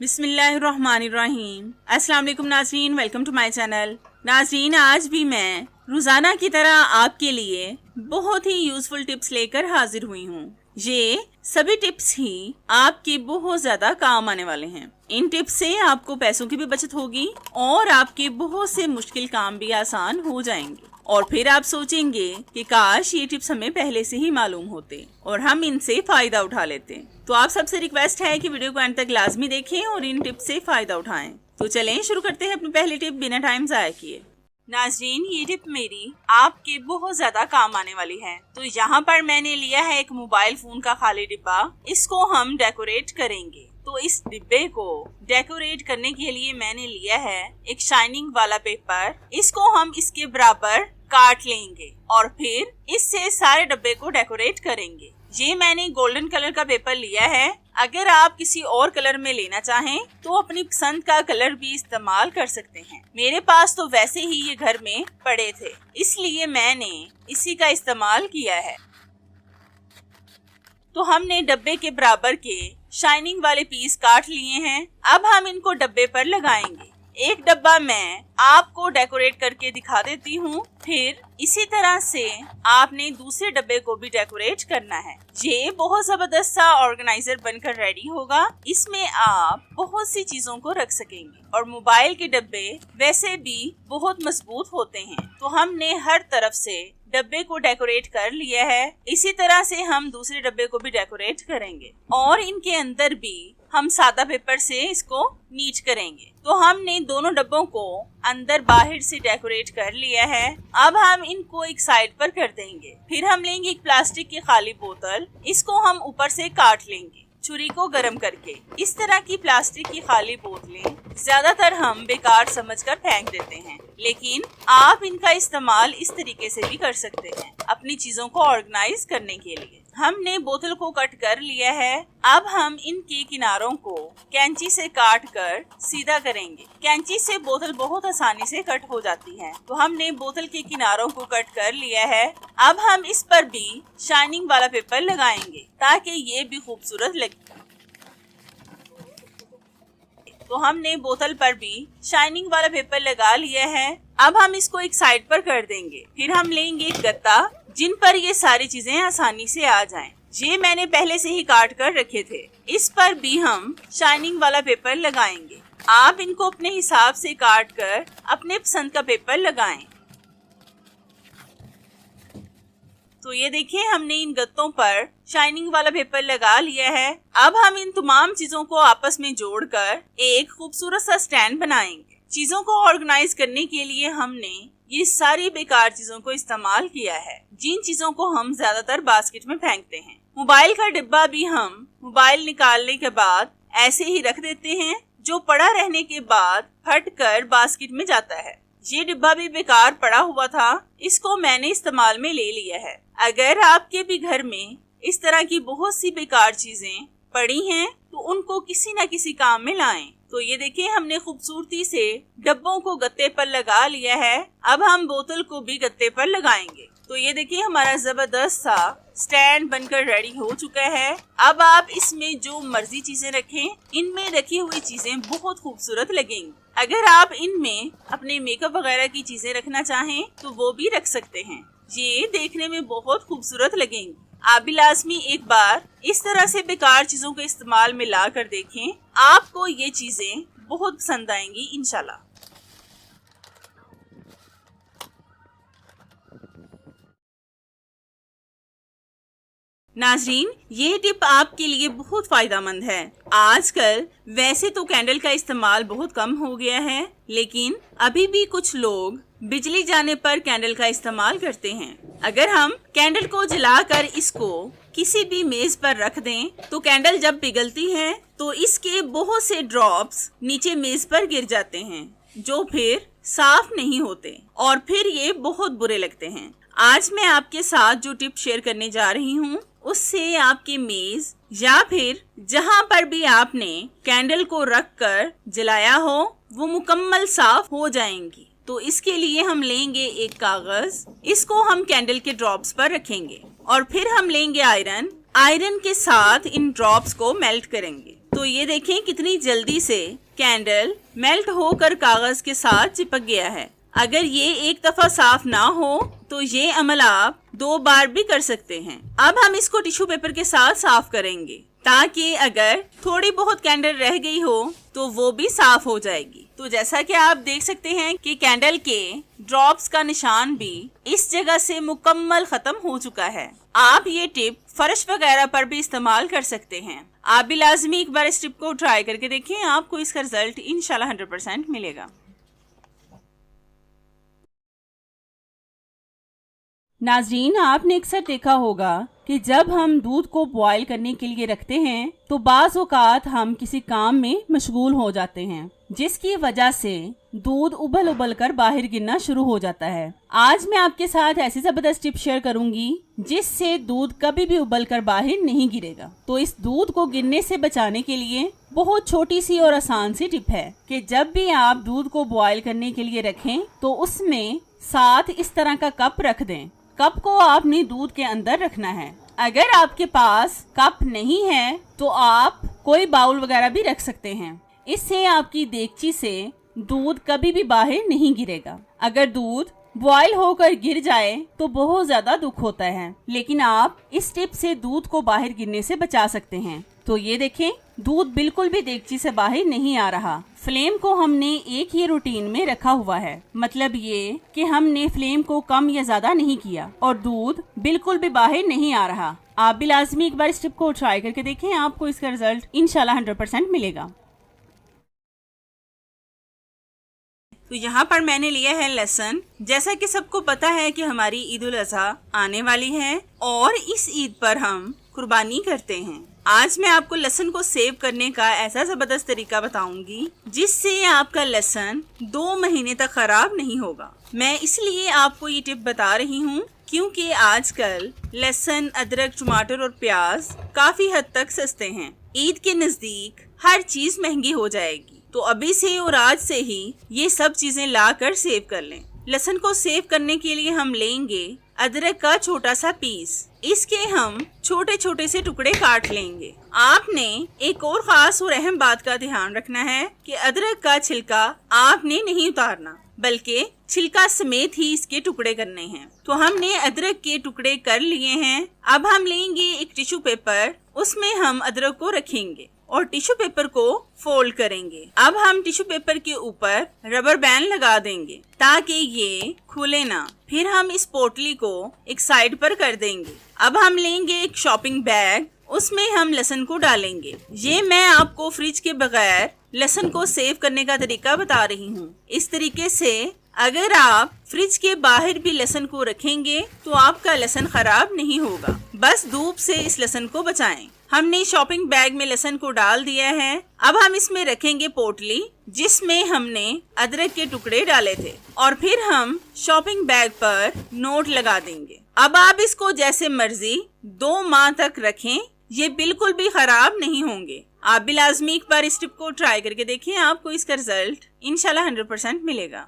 बिस्मिल्लाहिर्रहमानिर्रहीम। अस्सलाम वालेकुम नाज़रीन, वेलकम टू माय चैनल। नाज़रीन, आज भी मैं रोज़ाना की तरह आपके लिए बहुत ही यूज़फुल टिप्स लेकर हाजिर हुई हूँ। ये सभी टिप्स ही आपके बहुत ज़्यादा काम आने वाले हैं। इन टिप्स से आपको पैसों की भी बचत होगी और आपके बहुत से मुश्किल काम भी आसान हो जाएंगे। और फिर आप सोचेंगे कि काश ये टिप्स हमें पहले से ही मालूम होते और हम इनसे फायदा उठा लेते। तो आप सबसे रिक्वेस्ट है कि वीडियो को अंत तक लाजमी देखें और इन टिप्स से फायदा उठाएं। तो चलें शुरू करते हैं अपनी पहली टिप बिना टाइम ज़ाया किए। नाज़रीन, ये टिप मेरी आपके बहुत ज्यादा काम आने वाली है। तो यहाँ पर मैंने लिया है एक मोबाइल फोन का खाली डिब्बा। इसको हम डेकोरेट करेंगे। तो इस डिब्बे को डेकोरेट करने के लिए मैंने लिया है एक शाइनिंग वाला पेपर। इसको हम इसके बराबर काट लेंगे और फिर इससे सारे डिब्बे को डेकोरेट करेंगे। ये मैंने गोल्डन कलर का पेपर लिया है। अगर आप किसी और कलर में लेना चाहें तो अपनी पसंद का कलर भी इस्तेमाल कर सकते हैं। मेरे पास तो वैसे ही ये घर में पड़े थे, इसलिए मैंने इसी का इस्तेमाल किया है। तो हमने डब्बे के बराबर के शाइनिंग वाले पीस काट लिए हैं। अब हम इनको डब्बे पर लगाएंगे। एक डब्बा मैं आपको डेकोरेट करके दिखा देती हूँ, फिर इसी तरह से आपने दूसरे डब्बे को भी डेकोरेट करना है। ये बहुत जबरदस्त सा ऑर्गेनाइजर बनकर रेडी होगा। इसमें आप बहुत सी चीजों को रख सकेंगे और मोबाइल के डब्बे वैसे भी बहुत मजबूत होते हैं। तो हमने हर तरफ से डब्बे को डेकोरेट कर लिया है। इसी तरह से हम दूसरे डब्बे को भी डेकोरेट करेंगे और इनके अंदर भी हम सादा पेपर से इसको नीच करेंगे। तो हमने दोनों डब्बों को अंदर बाहर से डेकोरेट कर लिया है। अब हम इनको एक साइड पर कर देंगे। फिर हम लेंगे एक प्लास्टिक की खाली बोतल। इसको हम ऊपर से काट लेंगे छुरी को गर्म करके। इस तरह की प्लास्टिक की खाली बोतलें ज्यादातर हम बेकार समझकर फेंक देते हैं, लेकिन आप इनका इस्तेमाल इस तरीके से भी कर सकते हैं अपनी चीजों को ऑर्गेनाइज करने के लिए। हमने बोतल को कट कर लिया है। अब हम इनके किनारों को कैंची से काट कर सीधा करेंगे। कैंची से बोतल बहुत आसानी से कट हो जाती है। तो हमने बोतल के किनारों को कट कर लिया है। अब हम इस पर भी शाइनिंग वाला पेपर लगाएंगे ताकि ये भी खूबसूरत लगे। तो हमने बोतल पर भी शाइनिंग वाला पेपर लगा लिया है। अब हम इसको एक साइड पर कर देंगे। फिर हम लेंगे एक गत्ता जिन पर ये सारी चीजें आसानी से आ जाएं। ये मैंने पहले से ही काट कर रखे थे। इस पर भी हम शाइनिंग वाला पेपर लगाएंगे। आप इनको अपने हिसाब से काट कर अपने पसंद का पेपर लगाएं। तो ये देखिए, हमने इन गत्तों पर शाइनिंग वाला पेपर लगा लिया है। अब हम इन तमाम चीजों को आपस में जोड़कर एक खूबसूरत सा स्टैंड बनाएंगे। चीजों को ऑर्गेनाइज करने के लिए हमने ये सारी बेकार चीजों को इस्तेमाल किया है, जिन चीजों को हम ज्यादातर बास्केट में फेंकते हैं। मोबाइल का डिब्बा भी हम मोबाइल निकालने के बाद ऐसे ही रख देते हैं, जो पड़ा रहने के बाद फट कर बास्केट में जाता है। ये डिब्बा भी बेकार पड़ा हुआ था, इसको मैंने इस्तेमाल में ले लिया है। अगर आपके भी घर में इस तरह की बहुत सी बेकार चीजें पड़ी हैं तो उनको किसी न किसी काम में लाएं। तो ये देखिए, हमने खूबसूरती से डब्बों को गत्ते पर लगा लिया है। अब हम बोतल को भी गत्ते पर लगाएंगे। तो ये देखिए, हमारा जबरदस्त सा स्टैंड बनकर रेडी हो चुका है। अब आप इसमें जो मर्जी चीजें रखें, इनमें रखी हुई चीजें बहुत खूबसूरत लगेंगी। अगर आप इनमें अपने मेकअप वगैरह की चीजें रखना चाहें तो वो भी रख सकते हैं। ये देखने में बहुत खूबसूरत लगेंगी। आप भी लाजमी एक बार इस तरह से बेकार चीजों के इस्तेमाल में ला कर देखें। आपको ये चीजें बहुत पसंद आएंगी इंशाल्लाह। नाजरीन, ये टिप आपके लिए बहुत फायदेमंद है। आजकल वैसे तो कैंडल का इस्तेमाल बहुत कम हो गया है, लेकिन अभी भी कुछ लोग बिजली जाने पर कैंडल का इस्तेमाल करते हैं। अगर हम कैंडल को जलाकर इसको किसी भी मेज पर रख दें तो कैंडल जब पिघलती है तो इसके बहुत से ड्रॉप्स नीचे मेज पर गिर जाते हैं, जो फिर साफ नहीं होते और फिर ये बहुत बुरे लगते हैं। आज मैं आपके साथ जो टिप शेयर करने जा रही हूँ, उससे आपकी मेज या फिर जहाँ पर भी आपने कैंडल को रख कर जलाया हो वो मुकम्मल साफ हो जाएंगी। तो इसके लिए हम लेंगे एक कागज, इसको हम कैंडल के ड्रॉप्स पर रखेंगे और फिर हम लेंगे आयरन के साथ इन ड्रॉप्स को मेल्ट करेंगे। तो तो ये देखें कितनी जल्दी से कैंडल मेल्ट होकर कागज के साथ चिपक गया है। अगर ये एक दफा साफ ना हो तो ये अमल आप 2 बार भी कर सकते हैं। अब हम इसको टिश्यू पेपर के साथ साफ करेंगे ताकि अगर थोड़ी बहुत कैंडल रह गई हो तो वो भी साफ हो जाएगी। तो जैसा कि आप देख सकते हैं कि कैंडल के ड्रॉप्स का निशान भी इस जगह से मुकम्मल खत्म हो चुका है। आप ये टिप फर्श वगैरह पर भी इस्तेमाल कर सकते हैं। आप भी लाजमी एक बार इस टिप को ट्राई करके देखें, आपको इसका रिजल्ट इंशाल्लाह 100% मिलेगा। नाजरीन, आपने अक्सर देखा होगा कि जब हम दूध को बॉईल करने के लिए रखते हैं तो बाज़ औक़ात हम किसी काम में मशगूल हो जाते हैं, जिसकी वजह से दूध उबल उबल कर बाहर गिरना शुरू हो जाता है। आज मैं आपके साथ ऐसी ज़बरदस्त टिप शेयर करूंगी जिससे दूध कभी भी उबल कर बाहर नहीं गिरेगा। तो इस दूध को गिरने से बचाने के लिए बहुत छोटी सी और आसान सी टिप है कि जब भी आप दूध को बॉईल करने के लिए रखें तो उसमें साथ इस तरह का कप रख दें। कप को आपने दूध के अंदर रखना है। अगर आपके पास कप नहीं है तो आप कोई बाउल वगैरह भी रख सकते हैं। इससे आपकी देगची से दूध कभी भी बाहर नहीं गिरेगा। अगर दूध बॉईल होकर गिर जाए तो बहुत ज्यादा दुख होता है, लेकिन आप इस टिप से दूध को बाहर गिरने से बचा सकते हैं। तो ये देखें, दूध बिल्कुल भी देगची से बाहर नहीं आ रहा। फ्लेम को हमने एक ही रूटीन में रखा हुआ है, मतलब ये कि हमने फ्लेम को कम या ज्यादा नहीं किया और दूध बिल्कुल भी बाहर नहीं आ रहा। आप भी लाजमी एक बार इस टिप को ट्राई करके देखें, आपको इसका रिजल्ट इंशाल्लाह 100% मिलेगा। तो यहाँ पर मैंने लिया है लहसुन। जैसा कि सबको पता है कि हमारी ईद उल अज़हा आने वाली है और इस ईद पर हम कुर्बानी करते हैं। आज मैं आपको लहसुन को सेव करने का ऐसा जबरदस्त तरीका बताऊंगी जिससे आपका लहसुन 2 महीने तक खराब नहीं होगा। मैं इसलिए आपको ये टिप बता रही हूँ क्योंकि आजकल लहसुन, अदरक, टमाटर और प्याज काफी हद तक सस्ते हैं। ईद के नजदीक हर चीज महंगी हो जाएगी, तो अभी से और आज से ही ये सब चीजें ला कर सेव कर लें। लहसुन को सेव करने के लिए हम लेंगे अदरक का छोटा सा पीस। इसके हम छोटे छोटे से टुकड़े काट लेंगे। आपने एक और खास और अहम बात का ध्यान रखना है कि अदरक का छिलका आपने नहीं उतारना, बल्कि छिलका समेत ही इसके टुकड़े करने हैं। तो हमने अदरक के टुकड़े कर लिए हैं। अब हम लेंगे एक टिश्यू पेपर, उसमें हम अदरक को रखेंगे और टिश्यू पेपर को फोल्ड करेंगे। अब हम टिश्यू पेपर के ऊपर रबर बैंड लगा देंगे ताकि ये खुले ना। फिर हम इस पोटली को एक साइड पर कर देंगे। अब हम लेंगे एक शॉपिंग बैग, उसमें हम लहसुन को डालेंगे। ये मैं आपको फ्रिज के बगैर लहसुन को सेव करने का तरीका बता रही हूँ। इस तरीके से अगर आप फ्रिज के बाहर भी लहसुन को रखेंगे तो आपका लहसुन खराब नहीं होगा। बस धूप से इस लहसुन को बचाएं। हमने शॉपिंग बैग में लहसुन को डाल दिया है। अब हम इसमें रखेंगे पोटली जिसमें हमने अदरक के टुकड़े डाले थे और फिर हम शॉपिंग बैग पर नोट लगा देंगे। अब आप इसको जैसे मर्जी 2 माह तक रखें, ये बिल्कुल भी खराब नहीं होंगे। आप भी लाजमी एक बार इस टिप को ट्राई करके देखें, आपको इसका रिजल्ट इंशाल्लाह 100% मिलेगा।